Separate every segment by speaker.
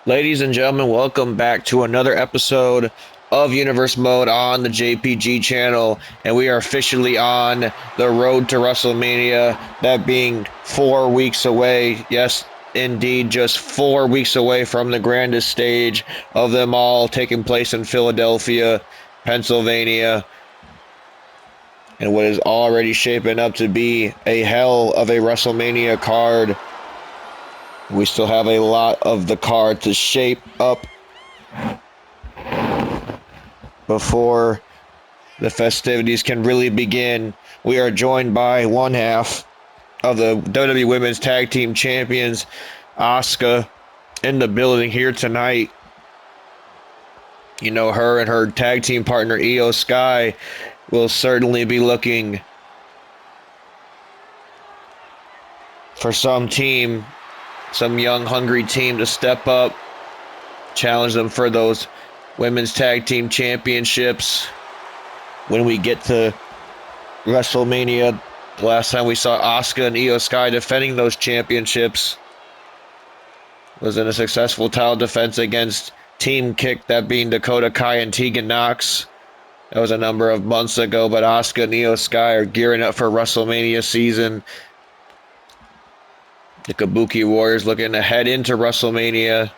Speaker 1: Ladies and gentlemen, welcome back to another episode of Universe Mode on the JPG channel, and we are officially on the road to WrestleMania, that being 4 weeks away. Yes, indeed, just 4 weeks away from the grandest stage of them all, taking place in Philadelphia, Pennsylvania, and what is already shaping up to be a hell of a WrestleMania card. We still have a lot of the card to shape up before the festivities can really begin. We are joined by one half of the WWE Women's Tag Team Champions, Asuka, in the building here tonight. You know, her and her tag team partner, Io Sky, will certainly be looking for some young, hungry team to step up, challenge them for those women's tag team championships when we get to WrestleMania. The last time we saw Asuka and Io Sky defending those championships was in a successful title defense against Team Kick, that being Dakota Kai and Tegan Nox. That was a number of months ago, but Asuka and Io Sky are gearing up for WrestleMania season. The Kabuki Warriors looking to head into WrestleMania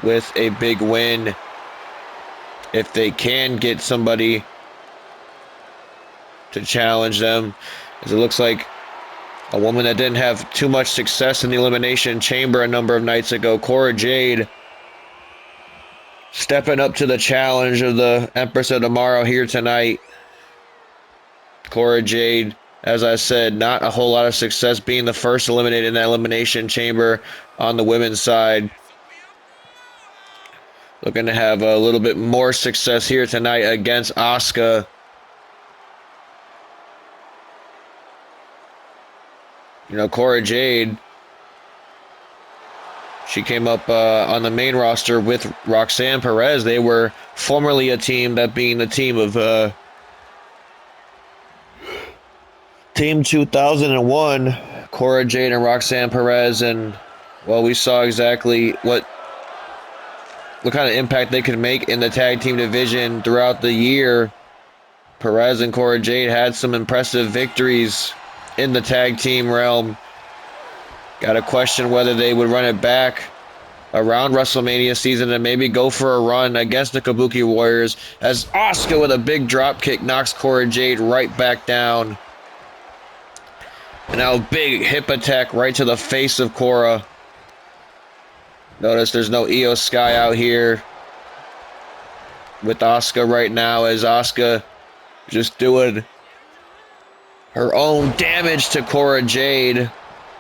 Speaker 1: with a big win. If they can get somebody to challenge them, as it looks like a woman that didn't have too much success in the Elimination Chamber a number of nights ago, Cora Jade, stepping up to the challenge of the Empress of Tomorrow here tonight. Cora Jade, as I said, not a whole lot of success being the first eliminated in that Elimination Chamber on the women's side. Looking to have a little bit more success here tonight against Asuka. You know, Cora Jade, she came up on the main roster with Roxanne Perez. They were formerly a team, that being the team of Team 2001, Cora Jade and Roxanne Perez, and well, we saw exactly what kind of impact they could make in the tag team division throughout the year. Perez and Cora Jade had some impressive victories in the tag team realm. Got to question whether they would run it back around WrestleMania season and maybe go for a run against the Kabuki Warriors, as Asuka with a big drop kick knocks Cora Jade right back down. And now a big hip attack right to the face of Cora. Notice there's no Io Sky out here with Asuka right now, as Asuka just doing her own damage to Cora Jade.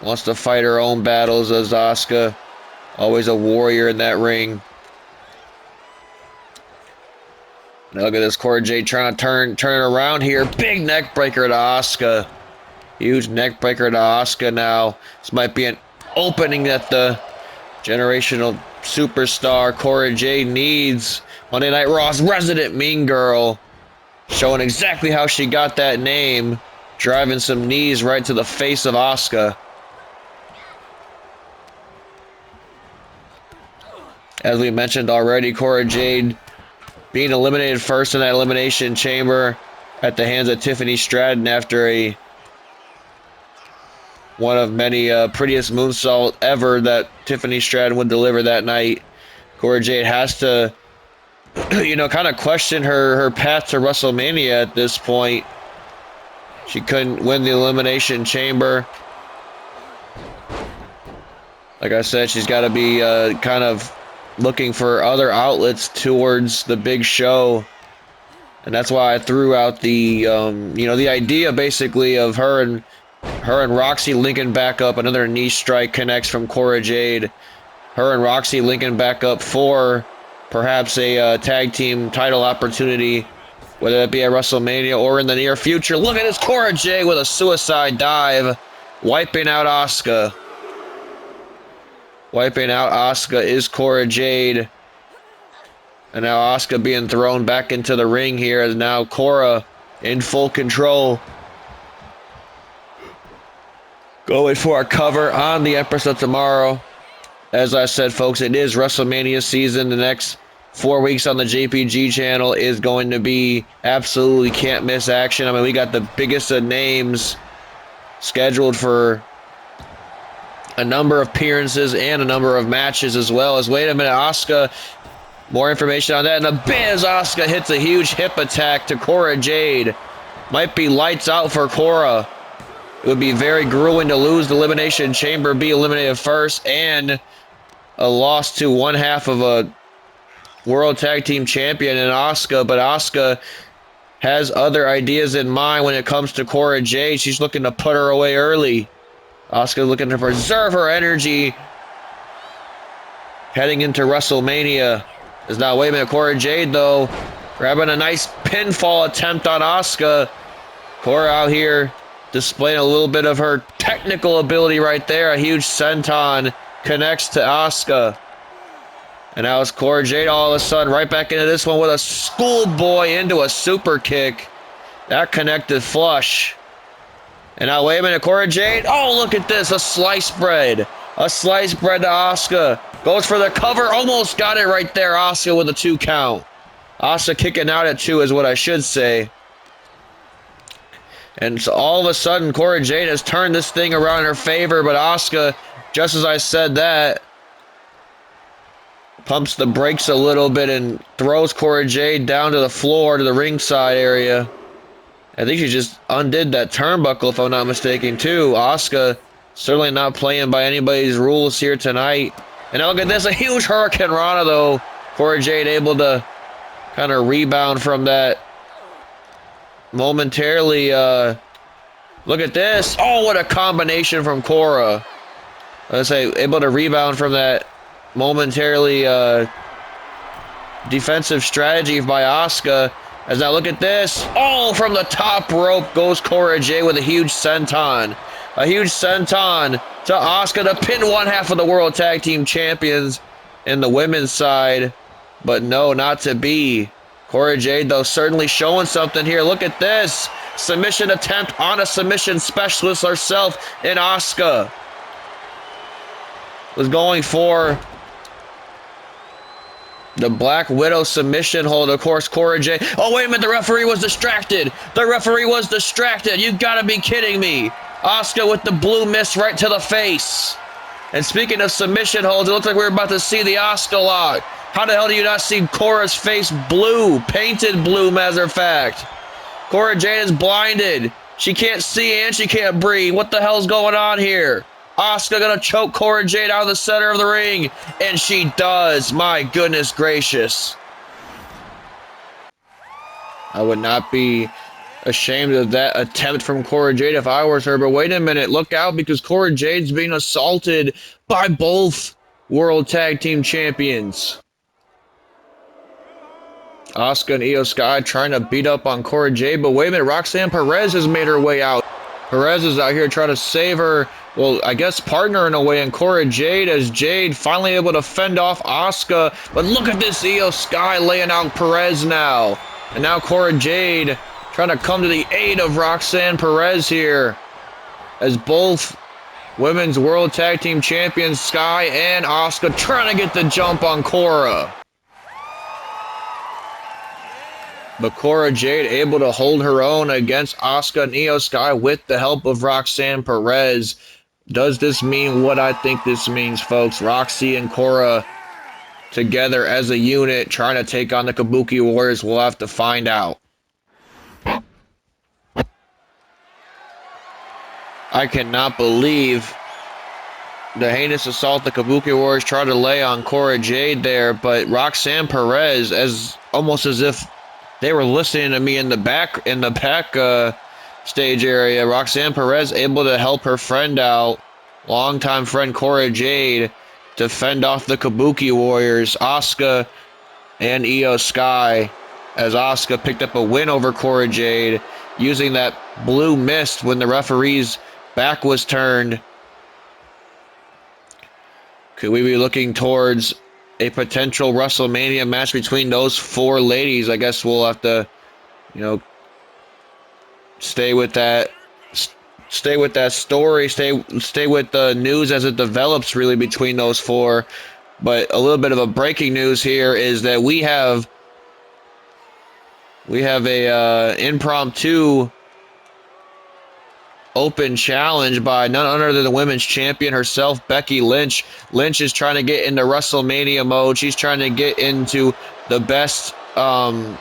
Speaker 1: Wants to fight her own battles as Asuka. Always a warrior in that ring. Now look at this, Cora Jade trying to turn it around here. Big neck breaker to Asuka. Huge neck breaker to Asuka now. This might be an opening that the generational superstar Cora Jade needs. Monday Night Raw's resident mean girl, showing exactly how she got that name, driving some knees right to the face of Asuka. As we mentioned already, Cora Jade being eliminated first in that Elimination Chamber at the hands of Tiffany Stratton after one of many prettiest moonsault ever that Tiffany Stratton would deliver that night. Cora Jade has to, kind of question her path to WrestleMania at this point. She couldn't win the Elimination Chamber. Like I said, she's got to be kind of looking for other outlets towards the big show. And that's why I threw out the, the idea basically of her and Roxy linking back up. Another knee strike connects from Cora Jade. Her and Roxy linking back up for perhaps a tag team title opportunity, whether that be at WrestleMania or in the near future. Look at this, Cora Jade with a suicide dive, wiping out Asuka. Wiping out Asuka is Cora Jade. And now Asuka being thrown back into the ring here, as now Cora in full control. Going for a cover on the Empress of Tomorrow. As I said, folks, it is WrestleMania season. The next 4 weeks on the JPG channel is going to be absolutely can't miss action. I mean, we got the biggest of names scheduled for a number of appearances and a number of matches as well. As wait a minute, Asuka, more information on that. And the biz, Asuka hits a huge hip attack to Cora Jade. Might be lights out for Cora. It would be very grueling to lose the Elimination Chamber, be eliminated first, and a loss to one half of a World Tag Team Champion in Asuka. But Asuka has other ideas in mind when it comes to Cora Jade. She's looking to put her away early. Asuka looking to preserve her energy heading into WrestleMania. Is now, wait a minute, Cora Jade, though, grabbing a nice pinfall attempt on Asuka. Cora out here displaying a little bit of her technical ability right there. A huge senton connects to Asuka. And now it's Cora Jade all of a sudden right back into this one with a schoolboy into a super kick. That connected flush. And now, wait a minute, Cora Jade. Oh, look at this, a slice bread. A slice bread to Asuka. Goes for the cover, almost got it right there. Asuka with a 2 count. Asuka kicking out at 2 is what I should say. And so all of a sudden, Cora Jade has turned this thing around in her favor, but Asuka, just as I said that, pumps the brakes a little bit and throws Cora Jade down to the floor, to the ringside area. I think she just undid that turnbuckle, if I'm not mistaken, too. Asuka certainly not playing by anybody's rules here tonight. And now look at this, a huge Hurricane Rana, though. Cora Jade able to kind of rebound from that momentarily. Look at this. Oh, what a combination from Cora. Let's say, able to rebound from that momentarily defensive strategy by Asuka. As now look at this. Oh, from the top rope goes Cora Jade with a huge senton. A huge senton to Asuka to pin one half of the World Tag Team Champions in the women's side. But no, not to be. Cora Jade, though, certainly showing something here. Look at this. Submission attempt on a submission specialist herself in Asuka. Was going for the Black Widow submission hold. Of course, Cora Jade. Oh, wait a minute. The referee was distracted. The referee was distracted. You gotta be kidding me. Asuka with the blue mist right to the face. And speaking of submission holds, it looks like we're about to see the Asuka lock. How the hell do you not see Cora's face blue? Painted blue, matter of fact. Cora Jade is blinded. She can't see and she can't breathe. What the hell's going on here? Asuka gonna choke Cora Jade out of the center of the ring. And she does. My goodness gracious. I would not be ashamed of that attempt from Cora Jade if I was her. But wait a minute. Look out, because Cora Jade's being assaulted by both World Tag Team Champions. Asuka and Io Sky trying to beat up on Cora Jade. But wait a minute. Roxanne Perez has made her way out. Perez is out here trying to save her, well, I guess partner in a way, and Cora Jade, as Jade finally able to fend off Asuka. But look at this, Io Sky laying out Perez now. And now Cora Jade trying to come to the aid of Roxanne Perez here, as both women's World Tag Team Champions, Sky and Asuka, trying to get the jump on Cora. But Cora Jade able to hold her own against Asuka and Io Sky with the help of Roxanne Perez. Does this mean what I think this means, folks? Roxy and Cora together as a unit trying to take on the Kabuki Warriors. We'll have to find out. I cannot believe the heinous assault the Kabuki Warriors tried to lay on Cora Jade there, but Roxanne Perez, as almost as if they were listening to me in the back stage area. Roxanne Perez able to help her friend out, longtime friend Cora Jade, to fend off the Kabuki Warriors, Asuka and Io Sky, as Asuka picked up a win over Cora Jade using that blue mist when the referee's back was turned. Could we be looking towards a potential WrestleMania match between those four ladies? I guess we'll have to, stay with that stay with that story, stay with the news as it develops really between those four. But a little bit of a breaking news here is that we have a impromptu open challenge by none other than the women's champion herself, Becky Lynch. Lynch is trying to get into WrestleMania mode. She's trying to get into the best, her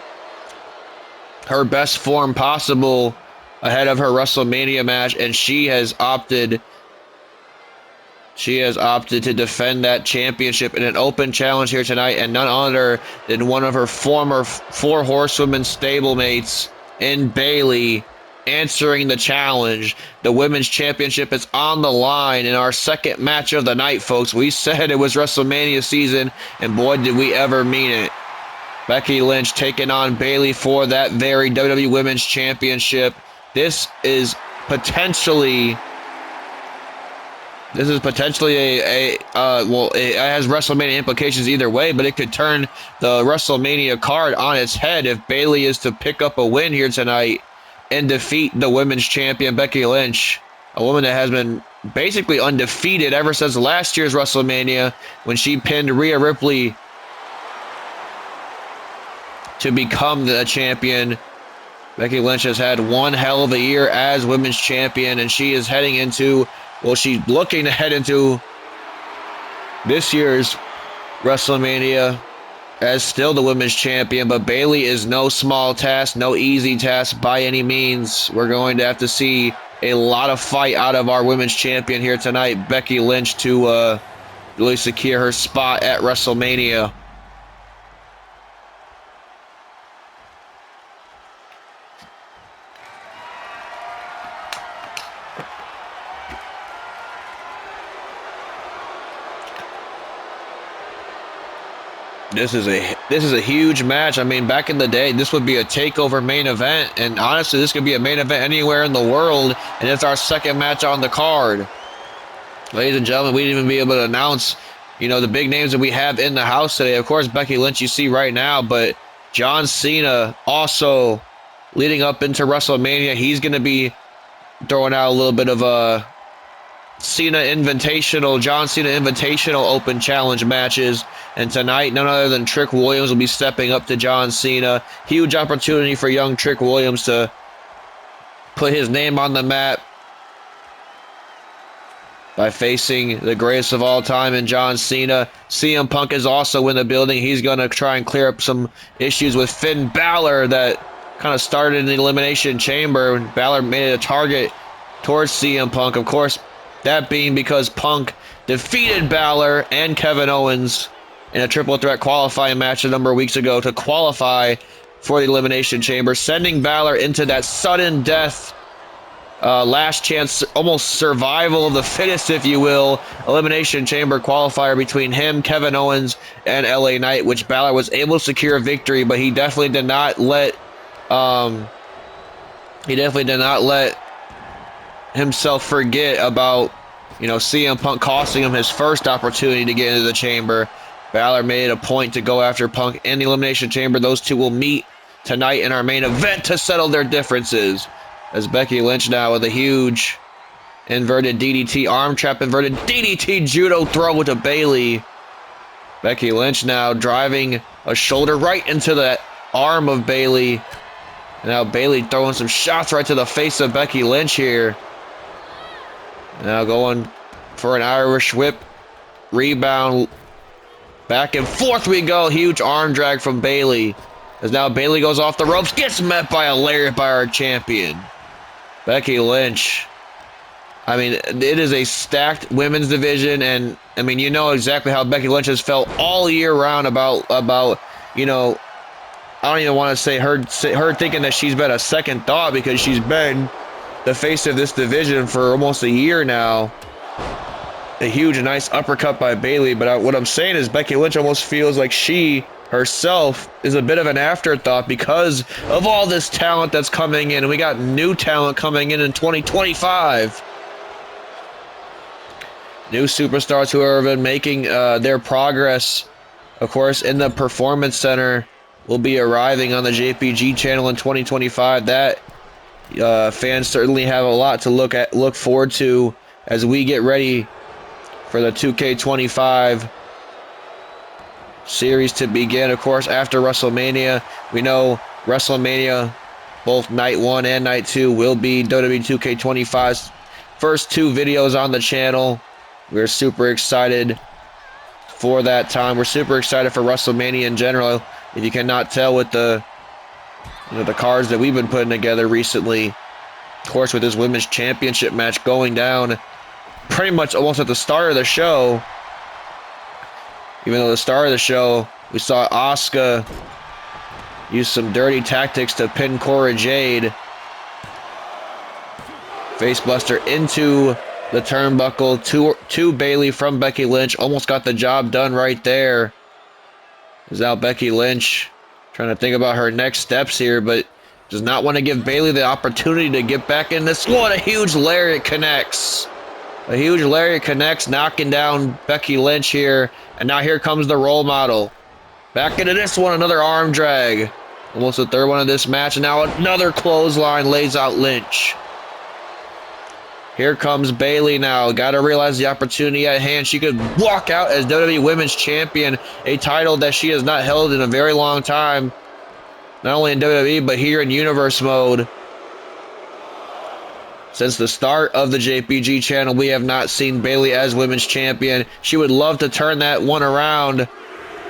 Speaker 1: best form possible ahead of her WrestleMania match, and she has opted to defend that championship in an open challenge here tonight, and none other than one of her former Four Horsewomen stablemates in Bayley answering the challenge. The women's championship is on the line in our second match of the night, folks. We said it was WrestleMania season, and boy, did we ever mean it. Becky Lynch taking on Bayley for that very WWE Women's Championship. This is potentially well, it has WrestleMania implications either way, but it could turn the WrestleMania card on its head if Bayley is to pick up a win here tonight and defeat the women's champion, Becky Lynch, a woman that has been basically undefeated ever since last year's WrestleMania when she pinned Rhea Ripley to become the champion. Becky Lynch has had one hell of a year as women's champion, and she is heading into, well, she's looking to head into this year's WrestleMania as still the women's champion, but Bayley is no small task, no easy task by any means. We're going to have to see a lot of fight out of our women's champion here tonight, Becky Lynch, to really secure her spot at WrestleMania. This is a huge match. I mean, back in the day, this would be a takeover main event, and honestly, this could be a main event anywhere in the world, and it's our second match on the card. Ladies and gentlemen, we didn't even be able to announce, the big names that we have in the house today. Of course, Becky Lynch you see right now, but John Cena also leading up into WrestleMania. He's going to be throwing out a little bit of a John Cena Invitational Open Challenge matches. And tonight, none other than Trick Williams will be stepping up to John Cena. Huge opportunity for young Trick Williams to put his name on the map by facing the greatest of all time in John Cena. CM Punk is also in the building. He's going to try and clear up some issues with Finn Balor that kind of started in the Elimination Chamber when Balor made it a target towards CM Punk. Of course, that being because Punk defeated Balor and Kevin Owens in a triple threat qualifying match a number of weeks ago to qualify for the Elimination Chamber, sending Balor into that sudden death, last chance, almost survival of the fittest, if you will, Elimination Chamber qualifier between him, Kevin Owens, and LA Knight, which Balor was able to secure a victory, but he definitely did not let himself forget about, CM Punk costing him his first opportunity to get into the chamber. Balor made a point to go after Punk in the Elimination Chamber. Those two will meet tonight in our main event to settle their differences. As Becky Lynch now with a huge inverted DDT, arm trap, inverted DDT judo throw to Bayley. Becky Lynch now driving a shoulder right into the arm of Bayley. And now Bayley throwing some shots right to the face of Becky Lynch here. Now going for an Irish whip. Rebound. Back and forth we go. Huge arm drag from Bayley. As now Bayley goes off the ropes. Gets met by a lariat by our champion, Becky Lynch. I mean, it is a stacked women's division. And, I mean, you know exactly how Becky Lynch has felt all year round about I don't even want to say her thinking that she's been a second thought, because she's been the face of this division for almost a year now. A huge, nice uppercut by Bayley, but what I'm saying is Becky Lynch almost feels like she herself is a bit of an afterthought because of all this talent that's coming in, and we got new talent coming in 2025. New superstars who have been making their progress, of course, in the Performance Center will be arriving on the JPG channel in 2025. That Fans certainly have a lot to look forward to as we get ready for the 2K25 series to begin. Of course, after WrestleMania, we know WrestleMania, both Night 1 and Night 2, will be WWE 2K25's first 2 videos on the channel. We're super excited for that time. We're super excited for WrestleMania in general. If you cannot tell with the cards that we've been putting together recently, of course, with this women's championship match going down pretty much almost at the start of the show. Even though the start of the show, we saw Asuka use some dirty tactics to pin Cora Jade. Facebuster into the turnbuckle to Bayley from Becky Lynch. Almost got the job done right there. Is now Becky Lynch trying to think about her next steps here, but does not want to give Bayley the opportunity to get back in this. What a huge lariat connects. A huge lariat connects, knocking down Becky Lynch here. And now here comes the role model. Back into this one, another arm drag. Almost the third one of this match. And now another clothesline lays out Lynch. Here comes Bayley now. Got to realize the opportunity at hand. She could walk out as WWE Women's Champion, a title that she has not held in a very long time. Not only in WWE, but here in Universe mode. Since the start of the JPG channel, we have not seen Bayley as Women's Champion. She would love to turn that one around.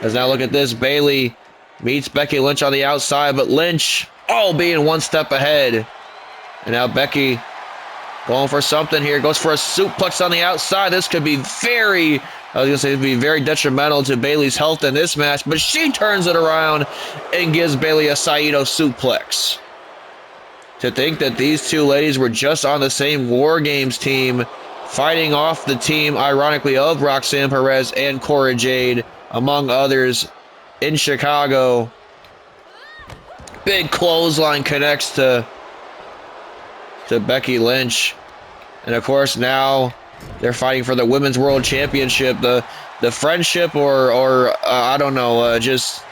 Speaker 1: As now look at this. Bayley meets Becky Lynch on the outside, but Lynch, being one step ahead. And now Becky going for something here. Goes for a suplex on the outside. This could be very detrimental to Bayley's health in this match, but she turns it around and gives Bayley a Saito suplex. To think that these two ladies were just on the same War Games team, fighting off the team, ironically, of Roxanne Perez and Cora Jade, among others, in Chicago. Big clothesline connects to Becky Lynch. And of course, now they're fighting for the Women's World Championship. The friendship or I don't know, just,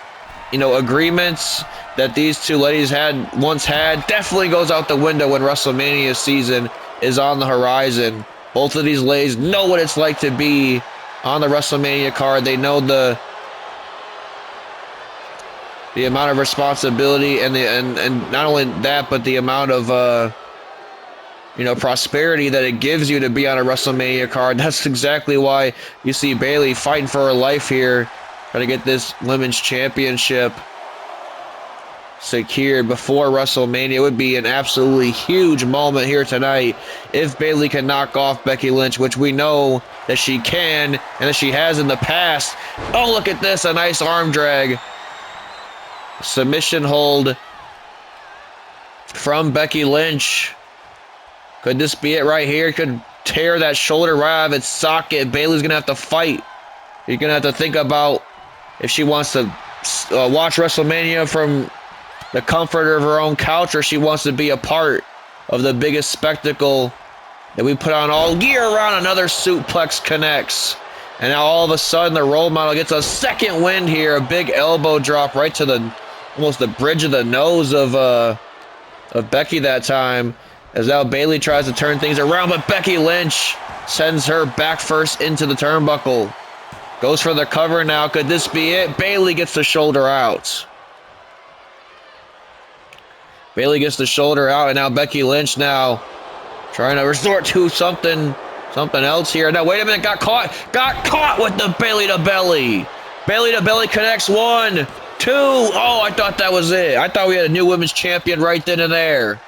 Speaker 1: agreements that these two ladies once had definitely goes out the window when WrestleMania season is on the horizon. Both of these ladies know what it's like to be on the WrestleMania card. They know the amount of responsibility and not only that, but the amount of prosperity that it gives you to be on a WrestleMania card. That's exactly why you see Bayley fighting for her life here, trying to get this Women's Championship secured before WrestleMania. It would be an absolutely huge moment here tonight if Bayley can knock off Becky Lynch, which we know that she can and that she has in the past. Oh, look at this, a nice arm drag. Submission hold from Becky Lynch. Could this be it right here? Could tear that shoulder right out of its socket. Bayley's going to have to fight. You're going to have to think about if she wants to watch WrestleMania from the comfort of her own couch, or she wants to be a part of the biggest spectacle that we put on all year round. Another suplex connects. And now all of a sudden the role model gets a second wind here. A big elbow drop right to almost the bridge of the nose of Becky that time. As now Bayley tries to turn things around, but Becky Lynch sends her back first into the turnbuckle. Goes for the cover now. Could this be it? Bayley gets the shoulder out. Bayley gets the shoulder out, and now Becky Lynch now trying to resort to something else here. Now, wait a minute. Got caught with the Bayley to belly. Bayley to belly connects. 1, 2. Oh, I thought that was it. I thought we had a new women's champion right then and there.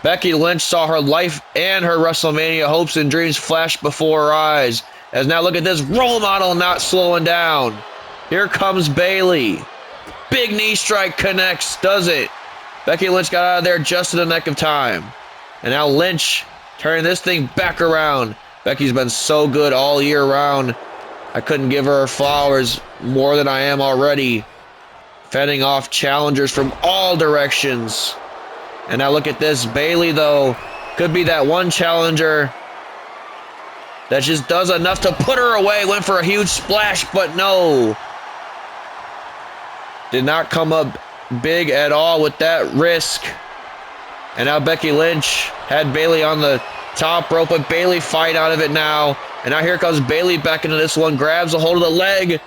Speaker 1: Becky Lynch saw her life and her WrestleMania hopes and dreams flash before her eyes. As now look at this role model not slowing down. Here comes Bayley. Big knee strike connects, does it? Becky Lynch got out of there just in the nick of time. And now Lynch turning this thing back around. Becky's been so good all year round. I couldn't give her flowers more than I am already. Fending off challengers from all directions. And now look at this. Bayley, though, could be that one challenger that just does enough to put her away. Went for a huge splash, but no. Did not come up big at all with that risk. And now Becky Lynch had Bayley on the top rope, but Bayley fight out of it now. And now here comes Bayley back into this one, grabs a hold of the leg,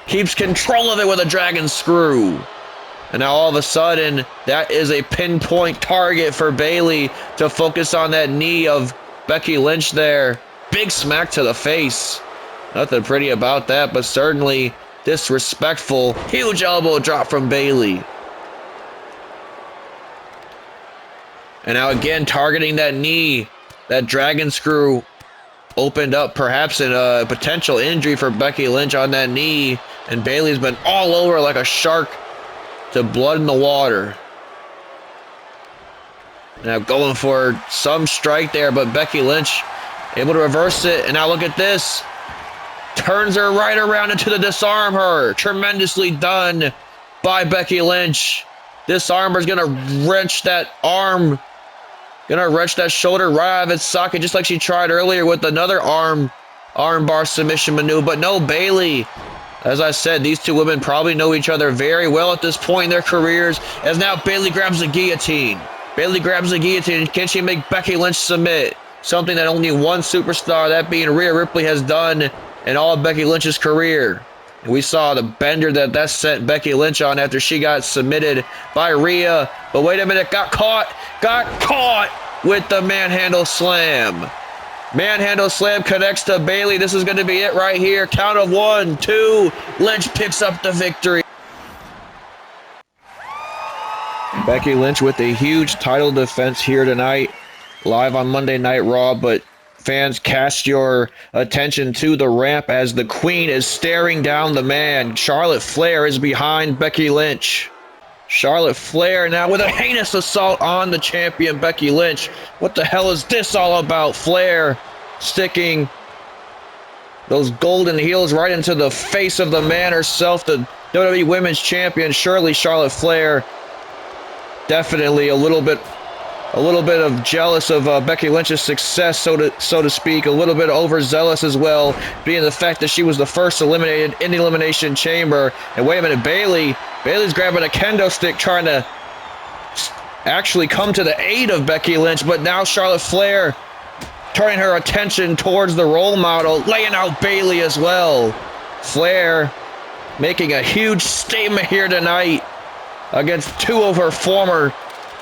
Speaker 1: keeps control of it with a dragon screw. And now all of a sudden, that is a pinpoint target for Bayley to focus on that knee of Becky Lynch there. Big smack to the face. Nothing pretty about that, but certainly disrespectful. Huge elbow drop from Bayley. And now again, targeting that knee. That dragon screw opened up perhaps a potential injury for Becky Lynch on that knee. And Bayley's been all over like a shark to blood in the water. Now going for some strike there, but Becky Lynch able to reverse it. And now look at this. Turns her right around into the disarm her. Tremendously done by Becky Lynch. Disarm her's gonna wrench that arm. Gonna wrench that shoulder right out of its socket, just like she tried earlier with another arm bar submission maneuver. But no, Bayley. As I said, these two women probably know each other very well at this point in their careers. As now Bayley grabs the guillotine. Bayley grabs the guillotine. Can she make Becky Lynch submit? Something that only one superstar, that being Rhea Ripley, has done in all of Becky Lynch's career. We saw the bender that sent Becky Lynch on after she got submitted by Rhea. But wait a minute, got caught with the manhandle slam. Manhandle slam connects to Bayley. This is going to be it right here. Count of 1, 2. Lynch picks up the victory. Becky Lynch with a huge title defense here tonight, live on Monday Night Raw. But fans, cast your attention to the ramp as the Queen is staring down the man. Charlotte Flair is behind Becky Lynch. Charlotte Flair now with a heinous assault on the champion Becky Lynch. What the hell is this all about? Flair sticking those golden heels right into the face of the man herself, the WWE Women's Champion. Surely Charlotte Flair definitely a little bit of jealous of Becky Lynch's success, so to speak. A little bit overzealous as well, being the fact that she was the first eliminated in the Elimination Chamber. And wait a minute, Bayley's grabbing a kendo stick, trying to actually come to the aid of Becky Lynch. But now Charlotte Flair turning her attention towards the role model, laying out Bayley as well. Flair making a huge statement here tonight against two of her former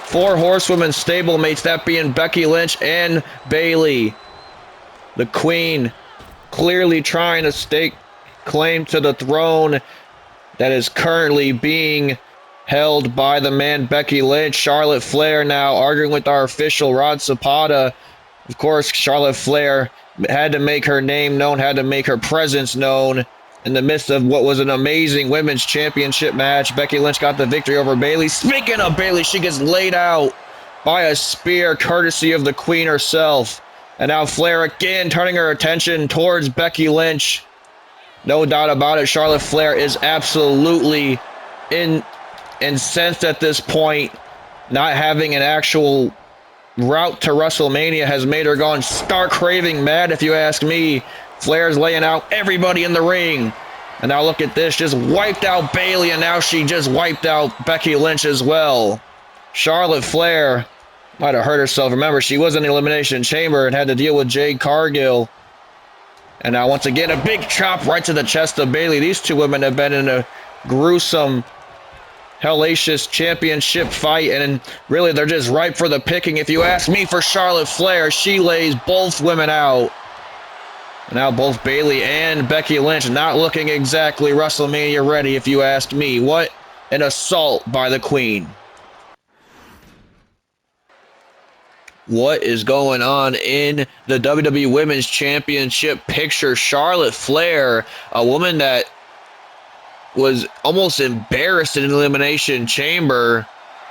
Speaker 1: Four Horsewomen stablemates, that being Becky Lynch and Bayley. The Queen clearly trying to stake claim to the throne that is currently being held by the man Becky Lynch. Charlotte Flair now arguing with our official Rod Zapata. Of course, Charlotte Flair had to make her name known, had to make her presence known in the midst of what was an amazing women's championship match. Becky Lynch got the victory over Bayley. Speaking of Bayley, she gets laid out by a spear courtesy of the Queen herself. And now Flair again turning her attention towards Becky Lynch. No doubt about it, Charlotte Flair is absolutely incensed at this point. Not having an actual route to WrestleMania has made her gone stark raving mad, if you ask me. Flair's laying out everybody in the ring. And now look at this, just wiped out Bayley, and now she just wiped out Becky Lynch as well. Charlotte Flair might have hurt herself. Remember, she was in the Elimination Chamber and had to deal with Jade Cargill. And now once again, a big chop right to the chest of Bayley. These two women have been in a gruesome, hellacious championship fight, and really they're just ripe for the picking. If you ask me, for Charlotte Flair, she lays both women out. Now both Bayley and Becky Lynch not looking exactly WrestleMania ready, if you ask me. What an assault by the Queen. What is going on in the WWE Women's Championship picture? Charlotte Flair, a woman that was almost embarrassed in the Elimination Chamber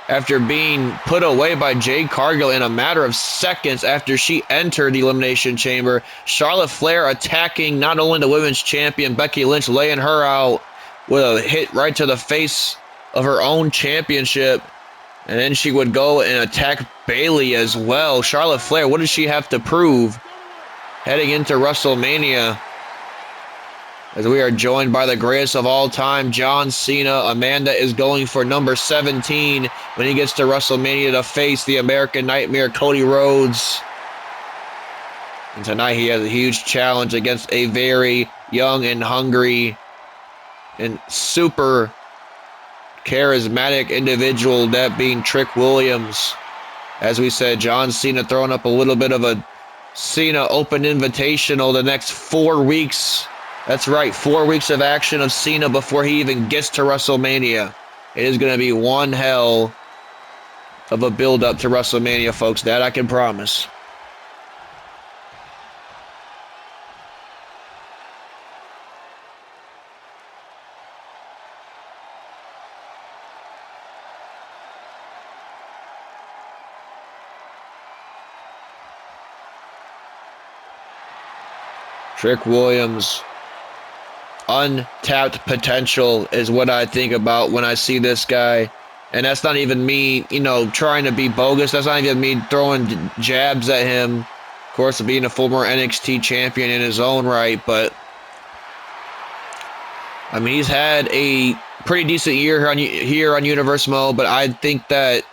Speaker 1: after being put away by Jade Cargill in a matter of seconds after she entered the Elimination Chamber. Charlotte Flair attacking not only the women's champion, Becky Lynch, laying her out with a hit right to the face of her own championship. And then she would go and attack Bayley as well. Charlotte Flair, what does she have to prove heading into WrestleMania? as we are joined by the greatest of all time, John Cena. Amanda is going for number 17 when he gets to WrestleMania to face the American Nightmare, Cody Rhodes. And tonight he has a huge challenge against a very young and hungry and super charismatic individual, that being Trick Williams. As we said, John Cena throwing up a little bit of a Cena Open Invitational the next 4 weeks. That's right, 4 weeks of action of Cena before he even gets to WrestleMania. It is going to be one hell of a build-up to WrestleMania, folks. That I can promise. Trick Williams, untapped potential is what I think about when I see this guy. And that's not even me, trying to be bogus. That's not even me throwing jabs at him. Of course, being a former NXT champion in his own right, but I mean, he's had a pretty decent year here on Universe Mode, but I think that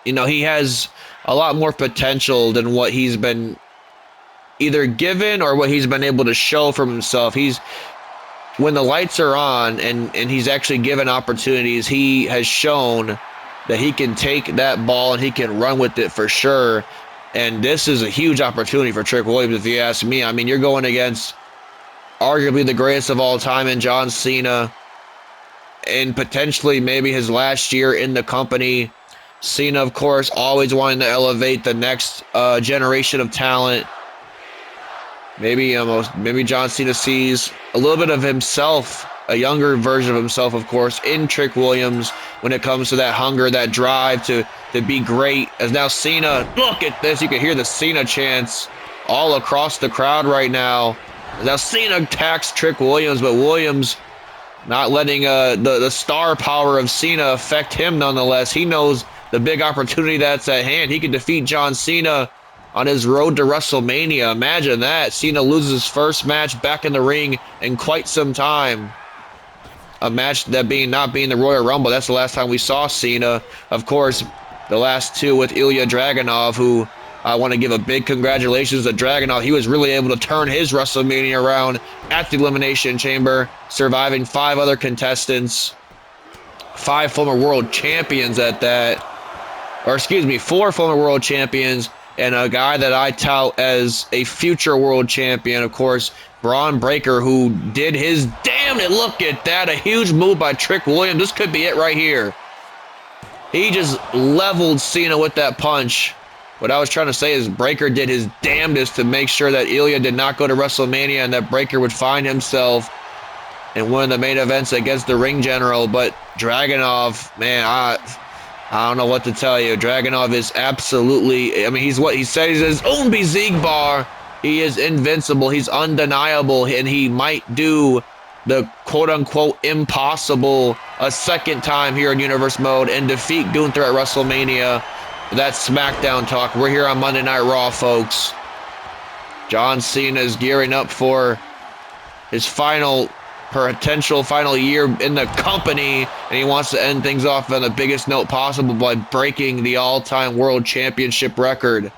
Speaker 1: he has a lot more potential than what he's been either given or what he's been able to show from himself. When the lights are on and he's actually given opportunities, he has shown that he can take that ball and he can run with it for sure. And this is a huge opportunity for Trick Williams, if you ask me. I mean, you're going against arguably the greatest of all time in John Cena, and potentially maybe his last year in the company. Cena, of course, always wanting to elevate the next generation of talent. Maybe John Cena sees a little bit of himself, a younger version of himself, of course, in Trick Williams when it comes to that hunger, that drive to be great. As now Cena, look at this, you can hear the Cena chants all across the crowd right now. As now Cena attacks Trick Williams, but Williams not letting the star power of Cena affect him nonetheless. He knows the big opportunity that's at hand. He can defeat John Cena on his road to WrestleMania. Imagine that. Cena loses his first match back in the ring in quite some time. A match that not being the Royal Rumble. That's the last time we saw Cena. Of course, the last two with Ilya Dragunov, who I want to give a big congratulations to Dragunov. He was really able to turn his WrestleMania around at the Elimination Chamber, surviving 5 other contestants, 5 former world champions at that. Or excuse me, 4 former world champions, and a guy that I tout as a future world champion, of course, Braun Breaker, who did his damn it. Look at that. A huge move by Trick Williams. This could be it right here. He just leveled Cena with that punch. What I was trying to say is Breaker did his damnedest to make sure that Ilya did not go to WrestleMania and that Breaker would find himself in one of the main events against the Ring General. But Dragunov, man, I don't know what to tell you. Dragunov is absolutely, I mean, he's what he said. He's his own Besiegbar. He is invincible. He's undeniable. And he might do the quote-unquote impossible a second time here in Universe Mode and defeat Gunther at WrestleMania. That's SmackDown talk. We're here on Monday Night Raw, folks. John Cena is gearing up for his potential final year in the company, and he wants to end things off on the biggest note possible by breaking the all-time world championship record.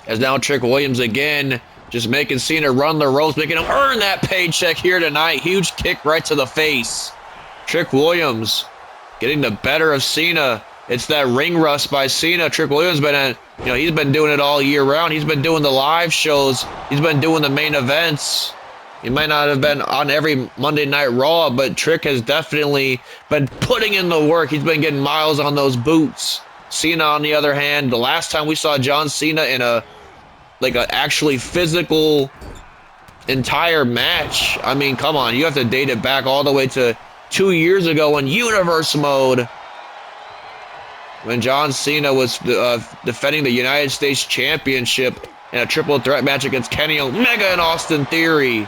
Speaker 1: As now Trick Williams again, just making Cena run the ropes, making him earn that paycheck here tonight. Huge kick right to the face. Trick Williams getting the better of Cena. It's that ring rust by Cena. Trick Williams he's been doing it all year round. He's been doing the live shows. He's been doing the main events. He might not have been on every Monday Night Raw, but Trick has definitely been putting in the work. He's been getting miles on those boots. Cena, on the other hand, the last time we saw John Cena in a actually physical entire match, I mean, come on, you have to date it back all the way to 2 years ago in Universe Mode, when John Cena was defending the United States Championship in a triple threat match against Kenny Omega and Austin Theory.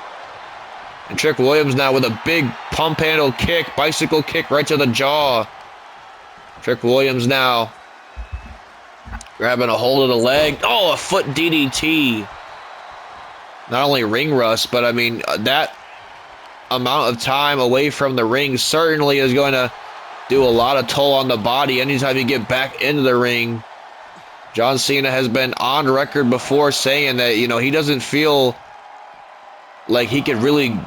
Speaker 1: And Trick Williams now with a big pump handle kick, bicycle kick right to the jaw. Trick Williams now grabbing a hold of the leg. Oh, a foot DDT. not only ring rust, but I mean, that amount of time away from the ring certainly is going to do a lot of toll on the body anytime you get back into the ring. John Cena has been on record before saying that, you know, he doesn't feel like he could really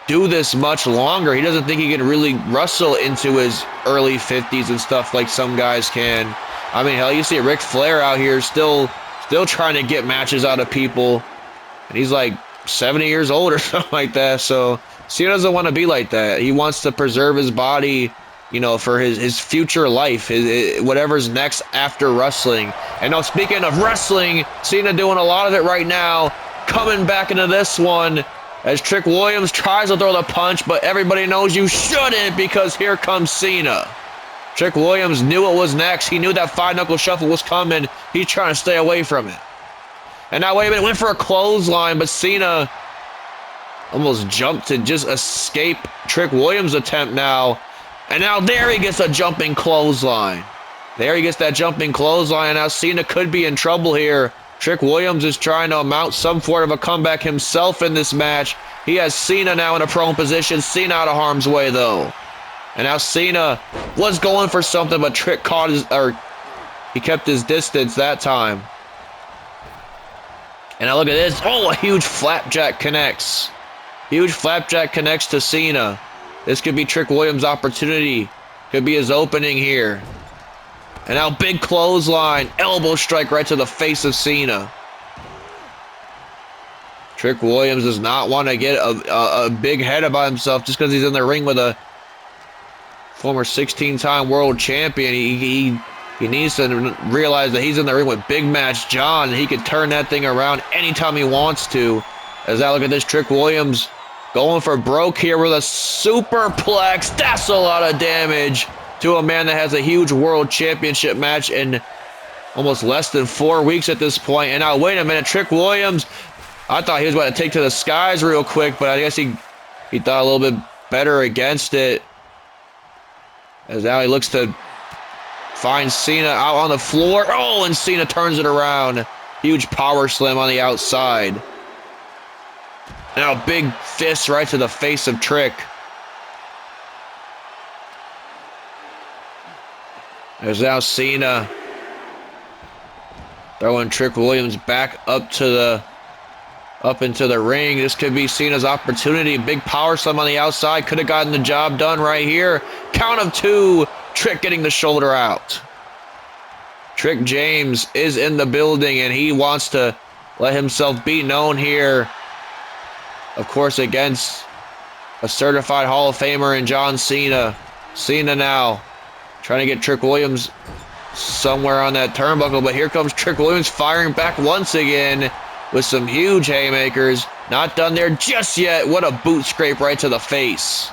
Speaker 1: do this much longer. He doesn't think he can really wrestle into his early 50s and stuff like some guys can. I mean, hell, you see Ric Flair out here still trying to get matches out of people, and he's like 70 years old or something like that. So Cena doesn't want to be like that. He wants to preserve his body, you know, for his future life, whatever's next after wrestling. And now, speaking of wrestling, Cena doing a lot of it right now, coming back into this one as Trick Williams tries to throw the punch, but everybody knows you shouldn't because here comes Cena. Trick Williams knew what was next. He knew that five-knuckle shuffle was coming. He's trying to stay away from it. And now, wait a minute, went for a clothesline, but Cena almost jumped to just escape Trick Williams' attempt now. And now there he gets a jumping clothesline. There he gets that jumping clothesline, and now Cena could be in trouble here. Trick Williams is trying to mount some sort of a comeback himself in this match. He has Cena now in a prone position. Cena out of harm's way, though. And now Cena was going for something, but Trick caught his, or he kept his distance that time. And now look at this. Oh, a huge flapjack connects. Huge flapjack connects to Cena. This could be Trick Williams' opportunity. Could be his opening here. And now big clothesline. Elbow strike right to the face of Cena. Trick Williams does not want to get a big head about himself just because he's in the ring with a former 16-time world champion. He needs to realize that he's in the ring with Big Match John, and he could turn that thing around anytime he wants to. As now look at this, Trick Williams going for broke here with a superplex. That's a lot of damage to a man that has a huge world championship match in almost less than 4 weeks at this point. And now, wait a minute, Trick Williams, I thought he was about to take to the skies real quick, but I guess he thought a little bit better against it. As now he looks to find Cena out on the floor. Oh, and Cena turns it around. Huge power slam on the outside. Now big fist right to the face of Trick. There's now Cena throwing Trick Williams back up into the ring. This could be Cena's opportunity. Big power slam on the outside. Could have gotten the job done right here. Count of two. Trick getting the shoulder out. Trick James is in the building, and he wants to let himself be known here. Of course, against a certified Hall of Famer in John Cena. Cena now trying to get Trick Williams somewhere on that turnbuckle, but here comes Trick Williams firing back once again with some huge haymakers. Not done there just yet. What a boot scrape right to the face.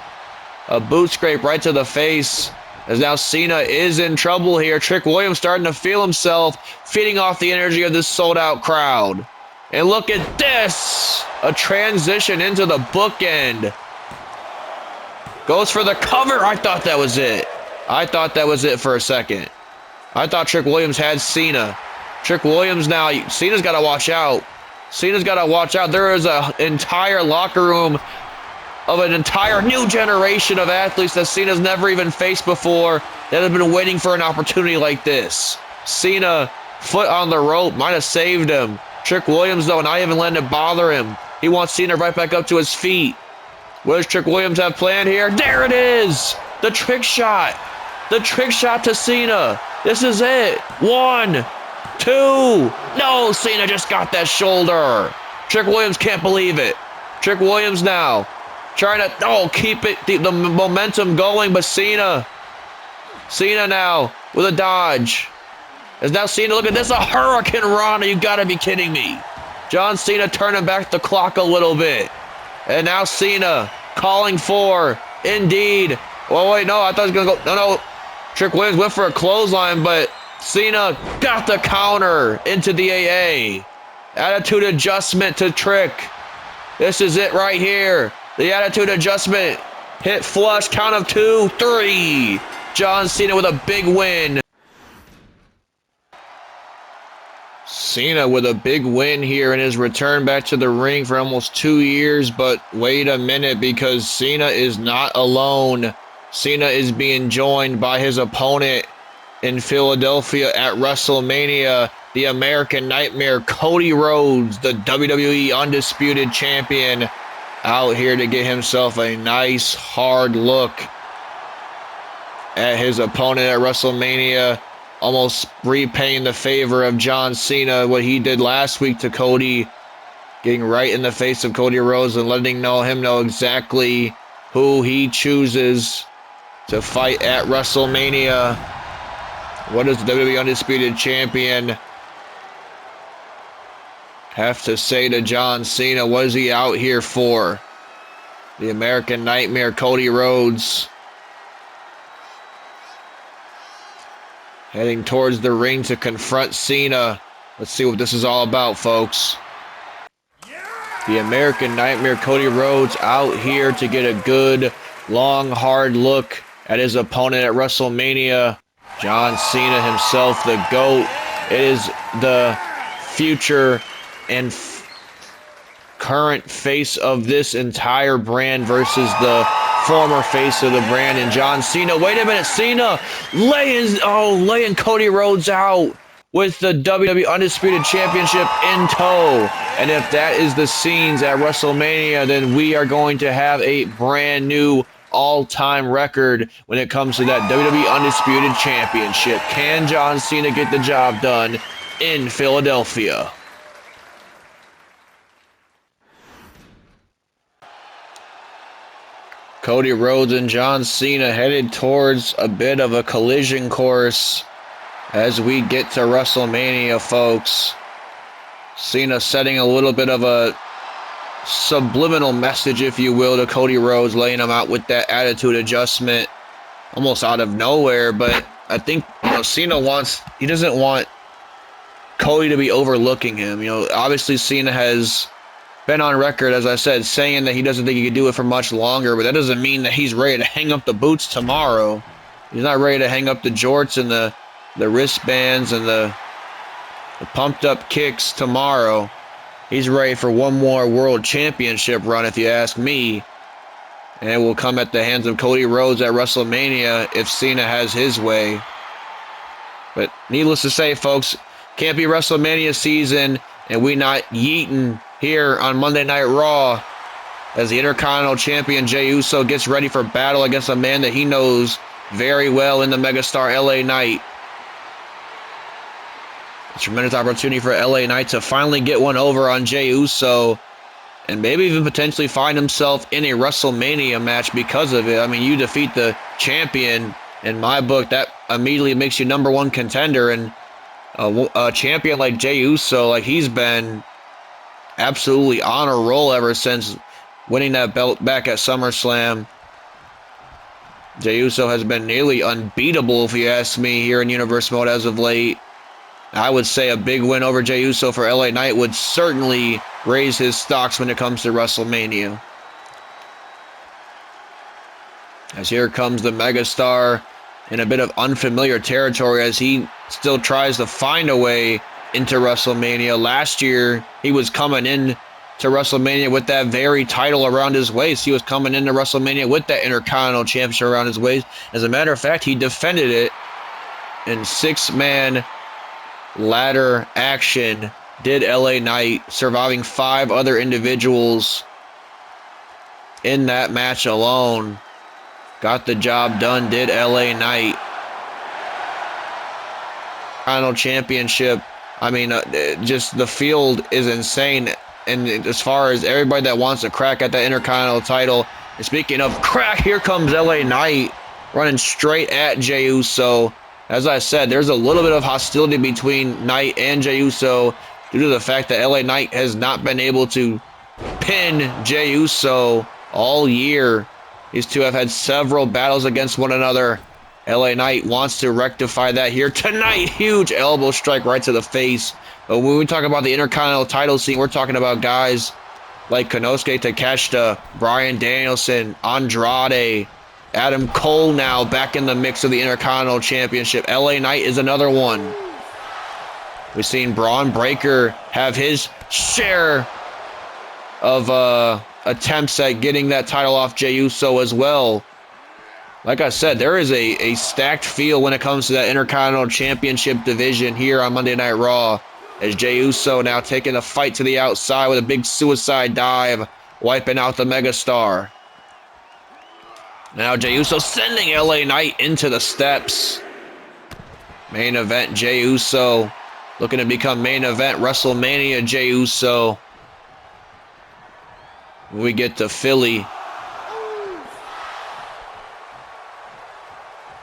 Speaker 1: A boot scrape right to the face. As now Cena is in trouble here. Trick Williams starting to feel himself, feeding off the energy of this sold-out crowd. And look at this. A transition into the bookend. Goes for the cover. I thought that was it. I thought that was it for a second. I thought Trick Williams had Cena. Trick Williams now, Cena's got to watch out. Cena's got to watch out. There is an entire locker room of an entire new generation of athletes that Cena's never even faced before that have been waiting for an opportunity like this. Cena, foot on the rope, might have saved him. Trick Williams, though, not even letting it bother him. He wants Cena right back up to his feet. What does Trick Williams have planned here? There it is! The trick shot! The trick shot to Cena. This is it. 1, 2. No, Cena just got that shoulder. Trick Williams can't believe it. Trick Williams now trying to keep it the momentum going, but Cena now with a dodge. As now Cena, look at this, a Hurricane Rana. You gotta be kidding me. John Cena turning back the clock a little bit. And now Cena calling for, indeed. Oh, wait, no, I thought he was gonna go. No. Trick Williams went for a clothesline, but Cena got the counter into the AA. Attitude adjustment to Trick. This is it right here. The attitude adjustment. Hit flush, count of 2, 3. John Cena with a big win. Cena with a big win here in his return back to the ring for almost 2 years, but wait a minute, because Cena is not alone. Cena is being joined by his opponent in Philadelphia at WrestleMania, the American Nightmare, Cody Rhodes, the WWE Undisputed Champion, out here to get himself a nice hard look at his opponent at WrestleMania, almost repaying the favor of John Cena, what he did last week to Cody, getting right in the face of Cody Rhodes and letting him know exactly who he chooses to fight at WrestleMania. What does the WWE Undisputed Champion have to say to John Cena? What is he out here for? The American Nightmare, Cody Rhodes, heading towards the ring to confront Cena. Let's see what this is all about, folks. The American Nightmare, Cody Rhodes, out here to get a good, long, hard look at his opponent at WrestleMania, John Cena himself, the GOAT. It is the future and current face of this entire brand versus the former face of the brand, and John Cena. Wait a minute, Cena laying Cody Rhodes out with the WWE Undisputed Championship in tow. And if that is the scenes at WrestleMania, then we are going to have a brand new all-time record when it comes to that WWE Undisputed Championship. Can John Cena get the job done in Philadelphia? Cody Rhodes and John Cena headed towards a bit of a collision course as we get to WrestleMania, folks. Cena setting a little bit of a subliminal message, if you will, to Cody Rhodes, laying him out with that attitude adjustment almost out of nowhere. But I think, Cena doesn't want Cody to be overlooking him. Obviously Cena has been on record, as I said, saying that he doesn't think he can do it for much longer, but that doesn't mean that he's ready to hang up the boots tomorrow. He's not ready to hang up the jorts and the wristbands and the pumped up kicks tomorrow. He's ready for one more world championship run, if you ask me. And it will come at the hands of Cody Rhodes at WrestleMania if Cena has his way. But needless to say, folks, can't be WrestleMania season and we not yeeting here on Monday Night Raw as the Intercontinental Champion Jey Uso gets ready for battle against a man that he knows very well in the megastar LA Knight. A tremendous opportunity for LA Knight to finally get one over on Jey Uso and maybe even potentially find himself in a WrestleMania match because of it. I mean, you defeat the champion, in my book, that immediately makes you number one contender, and a champion like Jey Uso, he's been absolutely on a roll ever since winning that belt back at SummerSlam. Jey Uso has been nearly unbeatable, if you ask me, here in Universe Mode as of late. I would say a big win over Jey Uso for LA Knight would certainly raise his stocks when it comes to WrestleMania. As here comes the megastar in a bit of unfamiliar territory as he still tries to find a way into WrestleMania. Last year, he was coming in to WrestleMania with that very title around his waist. He was coming into WrestleMania with that Intercontinental Championship around his waist. As a matter of fact, he defended it in six-man ladder action. Did LA Knight, surviving 5 other individuals in that match alone. Got the job done, did LA Knight. Final championship. I mean, just the field is insane. And as far as everybody that wants to crack at that Intercontinental title, and speaking of crack, here comes LA Knight running straight at Jey Uso. As I said, there's a little bit of hostility between Knight and Jey Uso due to the fact that LA Knight has not been able to pin Jey Uso all year. These two have had several battles against one another. LA Knight wants to rectify that here tonight. Huge elbow strike right to the face. But when we talk about the Intercontinental title scene, we're talking about guys like Konosuke Takeshita, Bryan Danielson, Andrade, Adam Cole now back in the mix of the Intercontinental Championship. LA Knight is another one. We've seen Braun Breaker have his share of attempts at getting that title off Jey Uso as well. Like I said, there is a stacked field when it comes to that Intercontinental Championship division here on Monday Night Raw, as Jey Uso now taking a fight to the outside with a big suicide dive, wiping out the megastar. Now Jey Uso sending LA Knight into the steps. Main event Jey Uso looking to become main event WrestleMania Jey Uso. We get to Philly.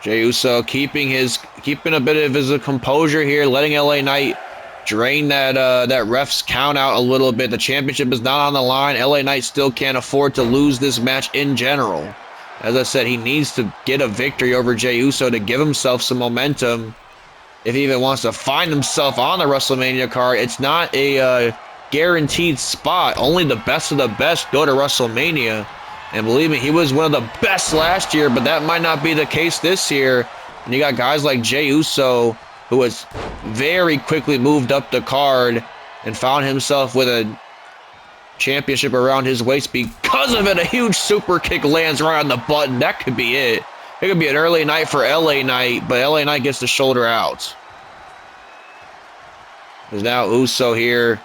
Speaker 1: Jey Uso keeping a bit of his composure here, letting LA Knight drain that ref's count out a little bit. The championship is not on the line. LA Knight still can't afford to lose this match in general. As I said, he needs to get a victory over Jey Uso to give himself some momentum if he even wants to find himself on the WrestleMania card. It's not a guaranteed spot. Only the best of the best go to WrestleMania. And believe me, he was one of the best last year, but that might not be the case this year. And you got guys like Jey Uso, who has very quickly moved up the card and found himself with a championship around his waist because of it. A huge super kick lands right on the button. That could be it. It could be an early night for LA Knight, but LA Knight gets the shoulder out. There's now Uso here,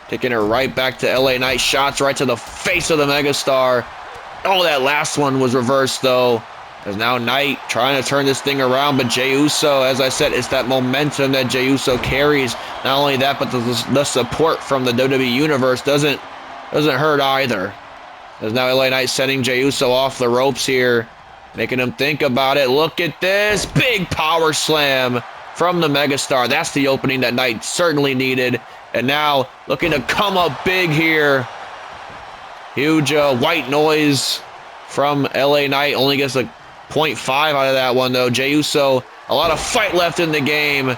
Speaker 1: taking it right back to LA Knight. Shots right to the face of the megastar. Oh, that last one was reversed, though. There's now Knight trying to turn this thing around, but Jey Uso, as I said, it's that momentum that Jey Uso carries. Not only that, but the support from the WWE Universe doesn't hurt either. There's now LA Knight sending Jey Uso off the ropes here, making him think about it. Look at this big power slam from the megastar. That's the opening that Knight certainly needed. And now looking to come up big here. Huge white noise from LA Knight. Only gets a 0.5 out of that one, though. Jey Uso, a lot of fight left in the game,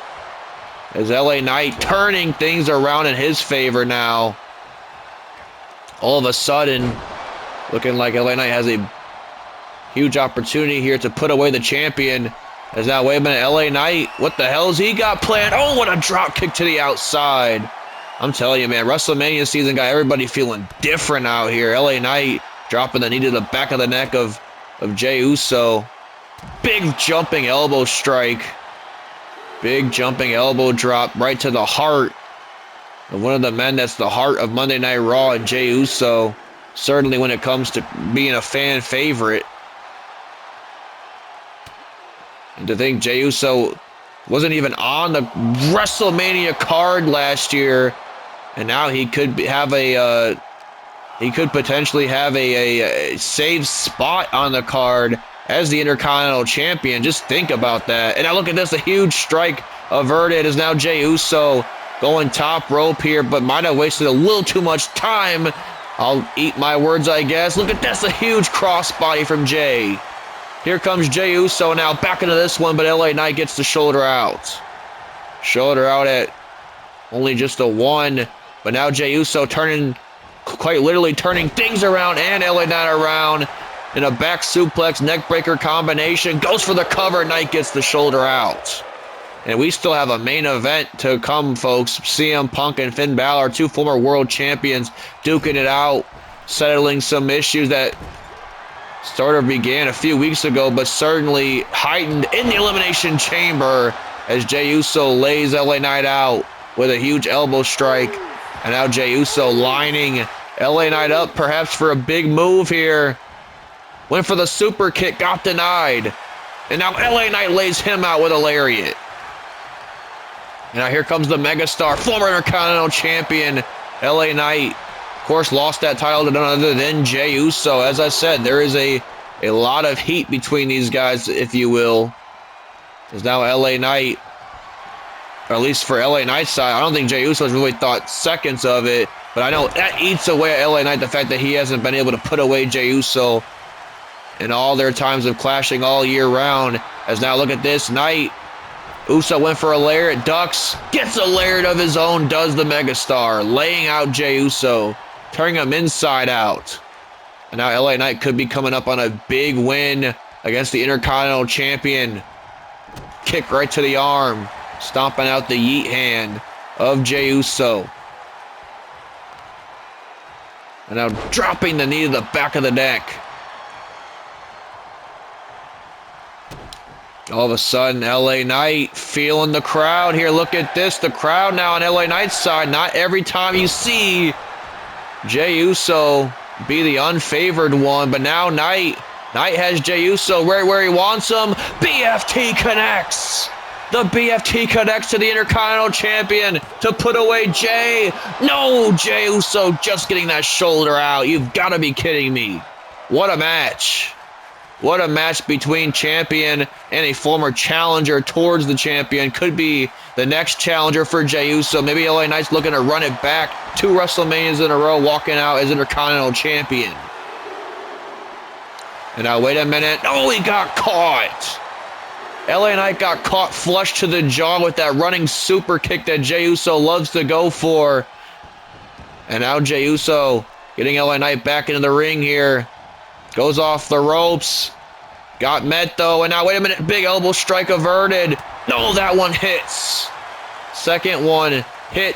Speaker 1: as LA Knight turning things around in his favor now. All of a sudden, looking like LA Knight has a huge opportunity here to put away the champion. As now, wait a minute, LA Knight, what the hell's he got planned? Oh, what a drop kick to the outside. I'm telling you, man, WrestleMania season got everybody feeling different out here. LA Knight dropping the knee to the back of the neck of Jey Uso. Big jumping elbow strike. Big jumping elbow drop right to the heart of one of the men that's the heart of Monday Night Raw, and Jey Uso. Certainly when it comes to being a fan favorite. And to think Jey Uso wasn't even on the WrestleMania card last year, and now he could have he could potentially have a safe spot on the card as the Intercontinental Champion. Just think about that. And now look at this, a huge strike averted, as now Jey Uso going top rope here, but might have wasted a little too much time. I'll eat my words, I guess. Look at this, a huge crossbody from Jey. Here comes Jey Uso now back into this one, but LA Knight gets the shoulder out. Shoulder out at only just a 1, but now Jey Uso quite literally turning things around, and LA Knight around in a back suplex neck breaker combination. Goes for the cover, Knight gets the shoulder out. And we still have a main event to come, folks. CM Punk and Finn Balor, 2 former world champions, duking it out, settling some issues that sort of began a few weeks ago, but certainly heightened in the Elimination Chamber as Jey Uso lays LA Knight out with a huge elbow strike. And now Jey Uso lining LA Knight up perhaps for a big move here. Went for the super kick, got denied. And now LA Knight lays him out with a lariat. And now here comes the megastar, former Intercontinental Champion, LA Knight. Of course, lost that title to none other than Jey Uso. As I said, there is a lot of heat between these guys, if you will. There's now LA Knight, or at least for LA Knight's side. I don't think Jey Uso has really thought seconds of it, but I know that eats away at LA Knight, the fact that he hasn't been able to put away Jey Uso in all their times of clashing all year round. As now look at this, Knight. Uso went for a lariat, ducks, gets a lariat of his own, does the megastar, laying out Jey Uso, turning him inside out. And now LA Knight could be coming up on a big win against the Intercontinental Champion. Kick right to the arm. stomping out the yeet hand of Jey Uso. And now dropping the knee to the back of the neck. All of a sudden, LA Knight feeling the crowd here. Look at this. The crowd now on LA Knight's side. Not every time you see Jey Uso be the unfavored one, but now Knight has Jey Uso right where he wants him. BFT connects. The BFT connects to the Intercontinental Champion to put away Jey. No, Jey Uso just getting that shoulder out. You've got to be kidding me. What a match. What a match between champion and a former challenger towards the champion. Could be the next challenger for Jey Uso. Maybe LA Knight's looking to run it back. 2 WrestleManias in a row, walking out as Intercontinental Champion. And now, wait a minute. Oh, he got caught. LA Knight got caught flush to the jaw with that running super kick that Jey Uso loves to go for. And now Jey Uso getting LA Knight back into the ring here. Goes off the ropes. Got met though. And now, wait a minute. Big elbow strike averted. No, that one hits. Second one hit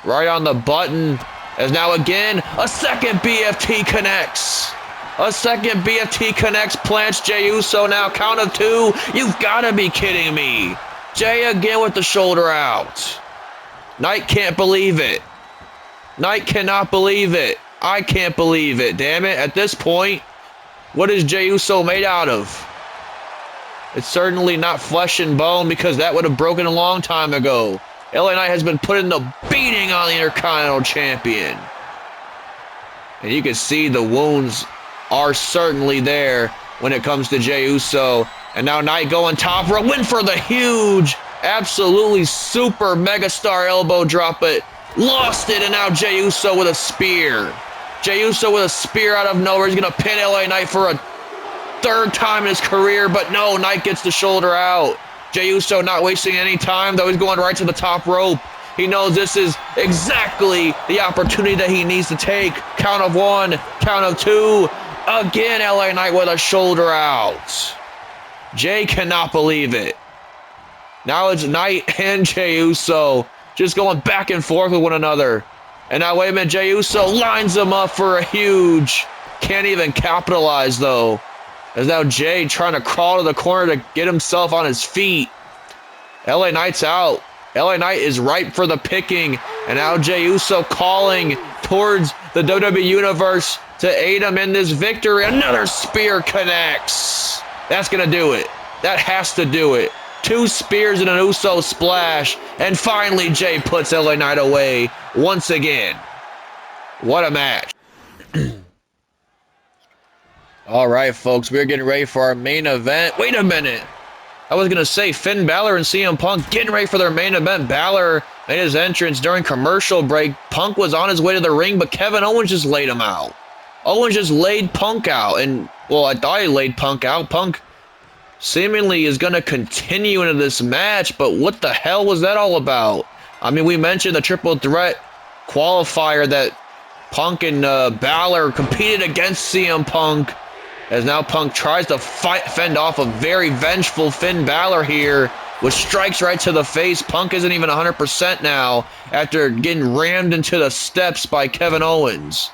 Speaker 1: right on the button. As now again, a second BFT connects. A second BFT connects, plants Jey Uso now. Count of 2. You've got to be kidding me. Jey again with the shoulder out. Knight can't believe it. Knight cannot believe it. I can't believe it, damn it. At this point, what is Jey Uso made out of? It's certainly not flesh and bone, because that would have broken a long time ago. LA Knight has been putting the beating on the Intercontinental Champion. And you can see the wounds are certainly there when it comes to Jey Uso. And now Knight going top rope, win for the huge, absolutely super megastar elbow drop, but lost it. And now Jey Uso with a spear. Jey Uso with a spear out of nowhere. He's going to pin LA Knight for a 3rd time in his career, but no, Knight gets the shoulder out. Jey Uso not wasting any time, though. He's going right to the top rope. He knows this is exactly the opportunity that he needs to take. Count of 1, count of 2. Again, LA Knight with a shoulder out. Jey cannot believe it. Now it's Knight and Jey Uso just going back and forth with one another. And now, wait a minute, Jey Uso lines him up for a huge. Can't even capitalize, though. As now Jey trying to crawl to the corner to get himself on his feet. LA Knight's out. LA Knight is ripe for the picking. And now Jey Uso calling towards the WWE Universe to aid him in this victory. Another spear connects. That's going to do it. That has to do it. 2 spears and an Uso splash. And finally, Jey puts LA Knight away once again. What a match. All right, folks, we're getting ready for our main event. Wait a minute. I was going to say Finn Balor and CM Punk getting ready for their main event. Balor made his entrance during commercial break. Punk was on his way to the ring, but Kevin Owens just laid him out. Owens just laid Punk out. And, well, I thought he laid Punk out. Punk seemingly is going to continue into this match, but what the hell was that all about? I mean, we mentioned the triple threat qualifier that Punk and Balor competed against CM Punk, as now Punk tries to fend off a very vengeful Finn Balor here with strikes right to the face. Punk isn't even 100% now after getting rammed into the steps by Kevin Owens.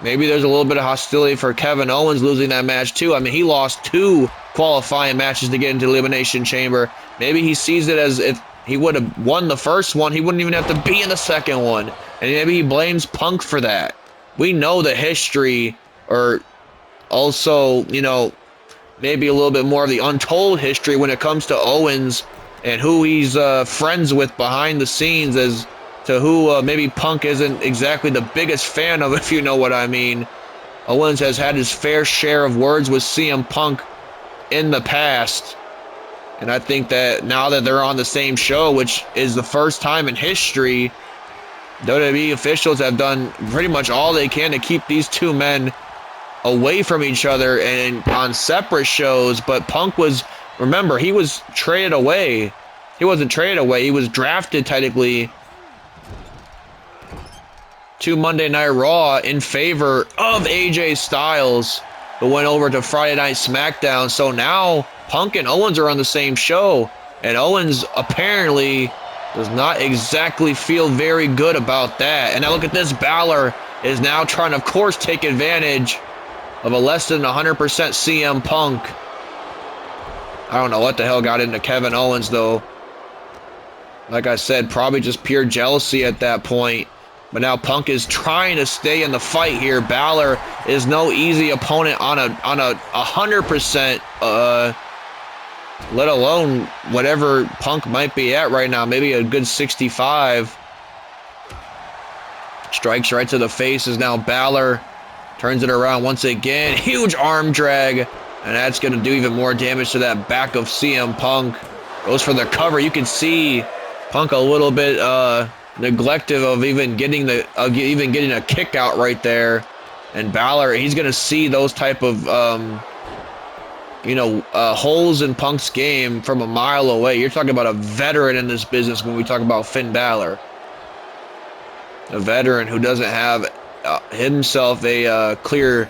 Speaker 1: Maybe there's a little bit of hostility for Kevin Owens losing that match too. I mean, he lost 2 qualifying matches to get into the Elimination Chamber. Maybe he sees it as if he would have won the first one, he wouldn't even have to be in the second one. And maybe he blames Punk for that. We know the history, or also, you know, maybe a little bit more of the untold history when it comes to Owens and who he's friends with behind the scenes, as to who maybe Punk isn't exactly the biggest fan of, if you know what I mean. Owens has had his fair share of words with CM Punk in the past. And I think that now that they're on the same show, which is the first time in history, WWE officials have done pretty much all they can to keep these 2 men away from each other and on separate shows. But Punk was, remember, he was traded away. He wasn't traded away. He was drafted technically to Monday Night Raw in favor of AJ Styles. who went over to Friday Night SmackDown. So now Punk and Owens are on the same show. And Owens apparently does not exactly feel very good about that. And now look at this. Balor is now trying to, of course, take advantage of a less than 100% CM Punk. I don't know what the hell got into Kevin Owens, though. Like I said, probably just pure jealousy at that point. But now Punk is trying to stay in the fight here. Balor is no easy opponent on a 100%, let alone whatever Punk might be at right now. Maybe a good 65. Strikes right to the face as now Balor turns it around once again. Huge arm drag. And that's going to do even more damage to that back of CM Punk. Goes for the cover. You can see Punk a little bit neglective of even getting a kick out right there. And Balor, he's going to see those type of holes in Punk's game from a mile away. You're talking about a veteran in this business when we talk about Finn Balor. A veteran who doesn't have himself a clear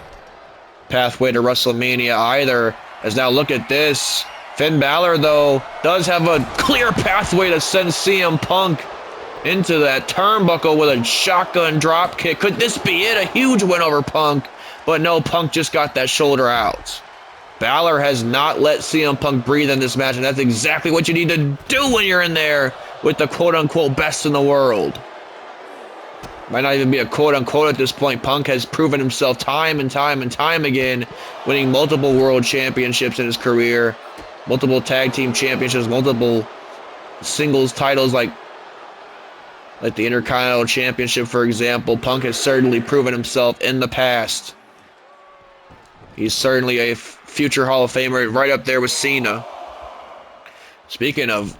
Speaker 1: pathway to WrestleMania either. As now look at this. Finn Balor, though, does have a clear pathway to send CM Punk into that turnbuckle with a shotgun drop kick. Could this be it? A huge win over Punk. But no, Punk just got that shoulder out. Balor has not let CM Punk breathe in this match, and that's exactly what you need to do when you're in there with the quote-unquote best in the world. Might not even be a quote-unquote at this point. Punk has proven himself time and time and time again, winning multiple world championships in his career, multiple tag team championships, multiple singles titles like the Intercontinental Championship, for example. Punk has certainly proven himself in the past. He's certainly a future Hall of Famer, right up there with Cena. Speaking of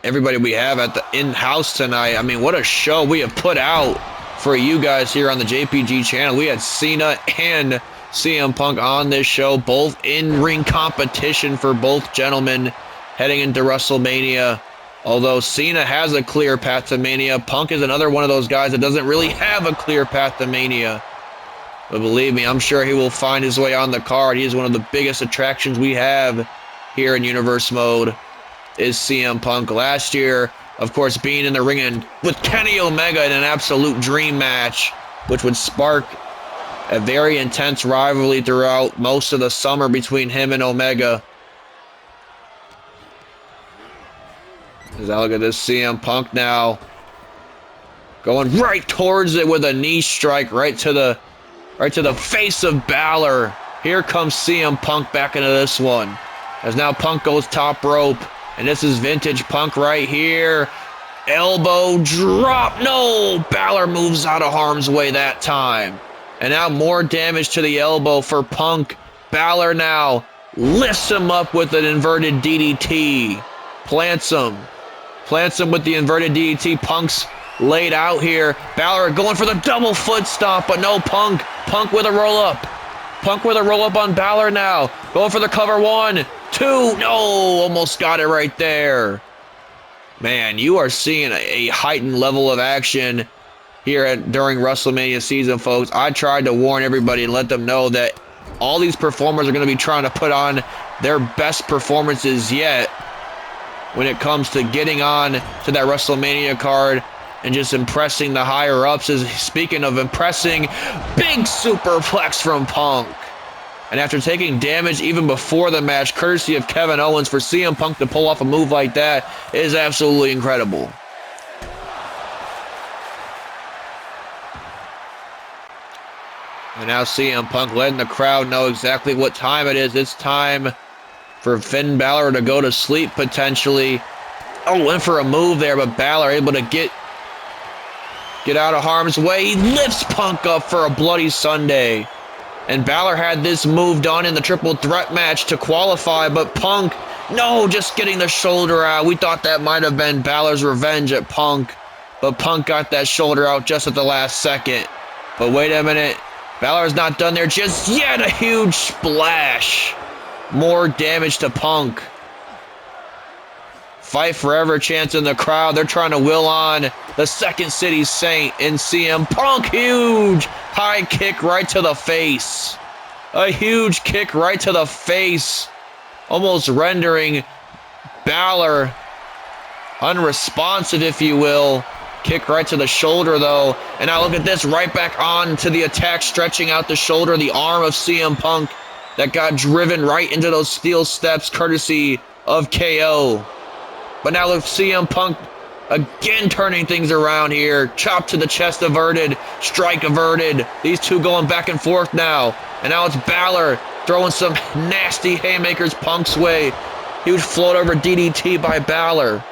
Speaker 1: everybody we have at the in-house tonight, I mean, what a show we have put out for you guys here on the JPG channel. We had Cena and CM Punk on this show, both in-ring competition for both gentlemen heading into WrestleMania. Although Cena has a clear path to Mania, Punk is another one of those guys that doesn't really have a clear path to Mania. But believe me, I'm sure he will find his way on the card. He is one of the biggest attractions we have here in Universe Mode, is CM Punk. Last year, of course, being in the ring and with Kenny Omega in an absolute dream match, which would spark a very intense rivalry throughout most of the summer between him and Omega. As I look at this CM Punk now, going right towards it with a knee strike right to the face of Balor. Here comes CM Punk back into this one. As now Punk goes top rope. And this is vintage Punk right here. Elbow drop. No! Balor moves out of harm's way that time. And now more damage to the elbow for Punk. Balor now lifts him up with an inverted DDT. Plants him with the inverted DDT. Punk's laid out here. Balor going for the double foot stomp, but no, Punk with a roll up. Punk with a roll up on Balor now. Going for the cover. 1, 2. No, almost got it right there. Man, you are seeing a heightened level of action here during WrestleMania season, folks. I tried to warn everybody and let them know that all these performers are going to be trying to put on their best performances yet when it comes to getting on to that WrestleMania card and just impressing the higher-ups. Speaking of impressing, big superplex from Punk. And after taking damage even before the match, courtesy of Kevin Owens, for CM Punk to pull off a move like that is absolutely incredible. And now CM Punk letting the crowd know exactly what time it is. It's time for Finn Balor to go to sleep, potentially. Oh, went for a move there, but Balor able to get out of harm's way. He lifts Punk up for a Bloody Sunday. And Balor had this move done in the triple threat match to qualify, but Punk, no, just getting the shoulder out. We thought that might have been Balor's revenge at Punk, but Punk got that shoulder out just at the last second. But wait a minute, Balor's not done there just yet. A huge splash. More damage to Punk. Fight forever chance in the crowd. They're trying to will on the Second City Saint in CM Punk. Huge high kick right to the face. A huge kick right to the face, almost rendering Balor unresponsive, if you will. Kick right to the shoulder, though. And now look at this, right back on to the attack, stretching out the shoulder, the arm of CM Punk that got driven right into those steel steps, courtesy of KO. But now look, CM Punk again turning things around here. Chop to the chest averted, strike averted. These two going back and forth now. And now it's Balor throwing some nasty haymakers Punk's way. Huge float over DDT by Balor.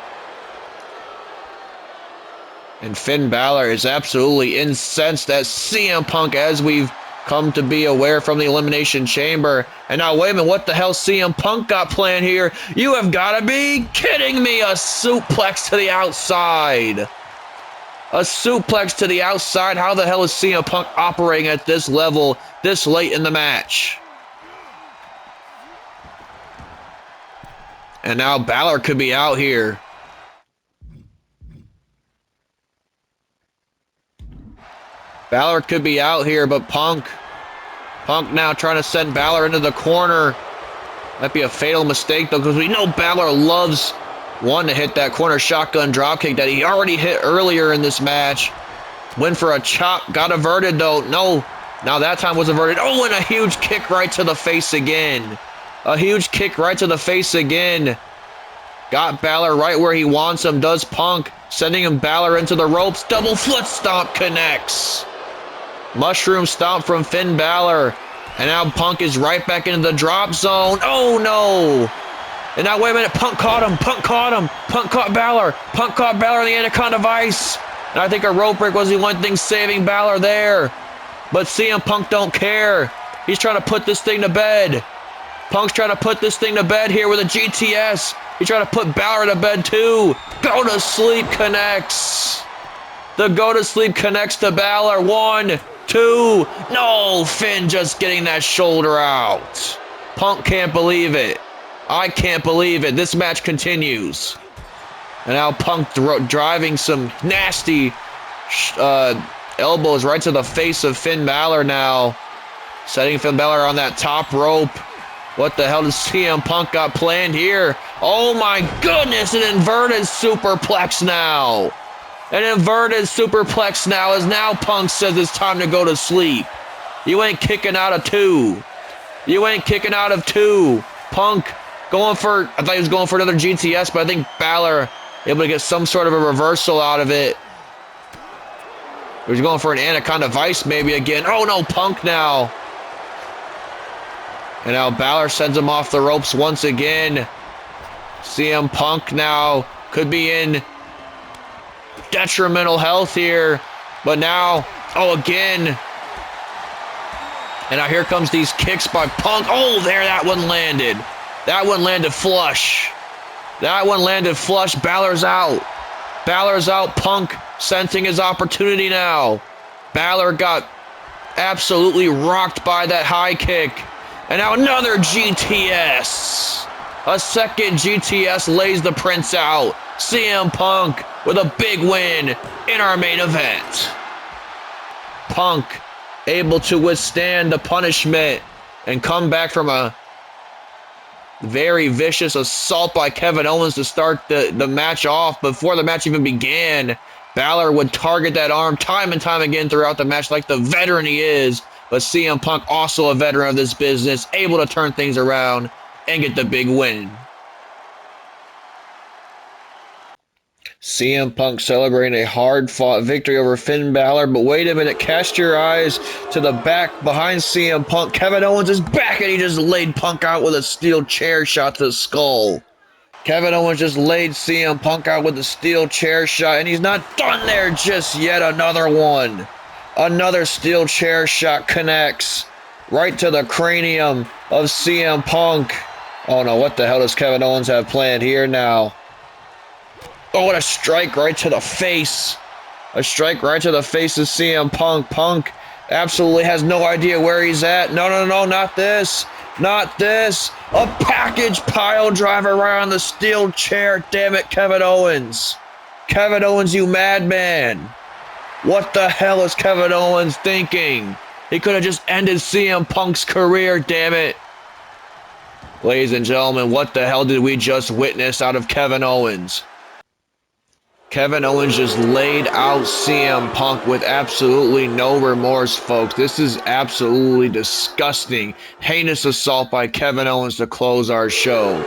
Speaker 1: And Finn Balor is absolutely incensed at CM Punk, as we've come to be aware from the Elimination Chamber. And now, wait a minute, what the hell CM Punk got planned here? You have got to be kidding me. A suplex to the outside. A suplex to the outside. How the hell is CM Punk operating at this level this late in the match? And now Balor could be out here. Balor could be out here, but Punk now trying to send Balor into the corner. Might be a fatal mistake, though, because we know Balor loves one to hit that corner shotgun dropkick that he already hit earlier in this match. Went for a chop, got averted, though. No, now that time was averted. Oh, and a huge kick right to the face again. A huge kick right to the face again. Got Balor right where he wants him, does Punk, sending him Balor into the ropes. Double foot stomp connects. Mushroom stomp from Finn Balor. And now Punk is right back into the drop zone. Oh, no. And now, wait a minute. Punk caught him. Punk caught him. Punk caught Balor. Punk caught Balor in the Anaconda Vice. And I think a rope break was the one thing saving Balor there. But CM Punk don't care. He's trying to put this thing to bed. Punk's trying to put this thing to bed here with a GTS. He's trying to put Balor to bed, too. Go to sleep connects. The go to sleep connects to Balor. 1, 2. No, Finn just getting that shoulder out. Punk can't believe it. I can't believe it. This match continues. And now Punk driving some nasty elbows right to the face of Finn Balor now. Setting Finn Balor on that top rope. What the hell does CM Punk got planned here? Oh my goodness, an inverted superplex now. An inverted superplex now, as now Punk says it's time to go to sleep. You ain't kicking out of 2. You ain't kicking out of 2. Punk going for, I thought he was going for another GTS, but I think Balor able to get some sort of a reversal out of it. He was going for an Anaconda Vice maybe again. Oh no, Punk now. And now Balor sends him off the ropes once again. CM Punk now could be in detrimental health here. But now, oh, again. And now here comes these kicks by Punk. Oh, there, that one landed. That one landed flush. That one landed flush. Balor's out. Balor's out. Punk sensing his opportunity now. Balor got absolutely rocked by that high kick. And now another GTS. A second GTS lays the Prince out. CM Punk with a big win in our main event. Punk able to withstand the punishment and come back from a very vicious assault by Kevin Owens to start the match off. Before the match even began, Balor would target that arm time and time again throughout the match like the veteran he is. But CM Punk, also a veteran of this business, able to turn things around and get the big win. CM Punk celebrating a hard-fought victory over Finn Balor, but wait a minute, cast your eyes to the back behind CM Punk. Kevin Owens is back, and he just laid Punk out with a steel chair shot to the skull. Kevin Owens just laid CM Punk out with a steel chair shot, and he's not done there just yet. Another one. Another steel chair shot connects right to the cranium of CM Punk. Oh no, what the hell does Kevin Owens have planned here now? Oh, what a strike right to the face. A strike right to the face of CM Punk. Punk absolutely has no idea where he's at. No, not this. Not this. A package pile driver right on the steel chair. Damn it, Kevin Owens. Kevin Owens, you madman. What the hell is Kevin Owens thinking? He could have just ended CM Punk's career, damn it. Ladies and gentlemen, what the hell did we just witness out of Kevin Owens? Kevin Owens just laid out CM Punk with absolutely no remorse, folks. This is absolutely disgusting. Heinous assault by Kevin Owens to close our show.